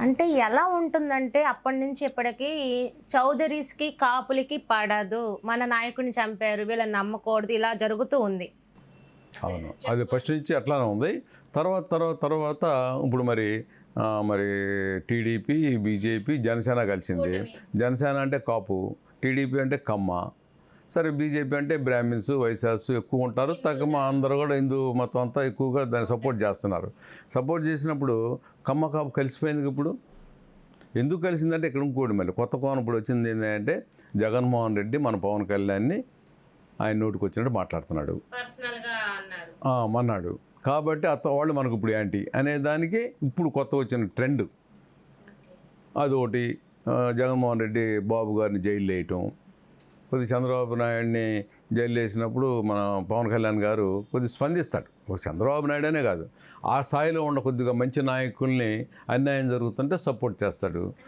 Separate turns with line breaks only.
అంటే ఎలా ఉంటుందంటే అప్పటి నుంచి ఇప్పటికి చౌదరీస్‌కి, కాపులకి పడదు. మన నాయకుడిని చంపారు. వీళ్ళని నమ్మకూడదు. ఇలా జరుగుతూ ఉంది.
అవును. అది ఫస్ట్ నుంచి అట్లానే ఉంది. తర్వాత ఇప్పుడు మరి టీడీపీ, బీజేపీ, జనసేన కలిసింది. జనసేన అంటే కాపు, టీడీపీ అంటే కమ్మ. సరే బీజేపీ అంటే బ్రాహ్మిన్స్, వైశ్యాస్ ఎక్కువ ఉంటారు. అందరూ కూడా హిందూ మతం అంతా ఎక్కువగా దాన్ని సపోర్ట్ చేస్తున్నారు. సపోర్ట్ చేసినప్పుడు కమ్మ కాపు కలిసిపోయింది ఇప్పుడు. ఎందుకు కలిసిందంటే ఇక్కడ ఇంకోటి మళ్ళీ కొత్త కోణం ఇప్పుడు వచ్చింది ఏంటంటే జగన్మోహన్ రెడ్డి మన పవన్ కళ్యాణ్ని ఆయన నోటికి వచ్చినట్టు మాట్లాడుతున్నాడు అన్నాడు. కాబట్టి వాళ్ళు మనకు ఇప్పుడు యాంటీ అనే దానికి ఇప్పుడు కొత్త వచ్చిన ట్రెండ్ అదొకటి. జగన్మోహన్ రెడ్డి బాబు గారిని జైలు వేయటం, కొద్ది చంద్రబాబు నాయుడిని జైలు వేసినప్పుడు మన పవన్ కళ్యాణ్ గారు కొద్ది స్పందిస్తాడు. ఒక చంద్రబాబు నాయుడు అనే కాదు, ఆ స్థాయిలో ఉన్న కొద్దిగా మంచి నాయకుల్ని అన్యాయం జరుగుతుంటే సపోర్ట్ చేస్తాడు.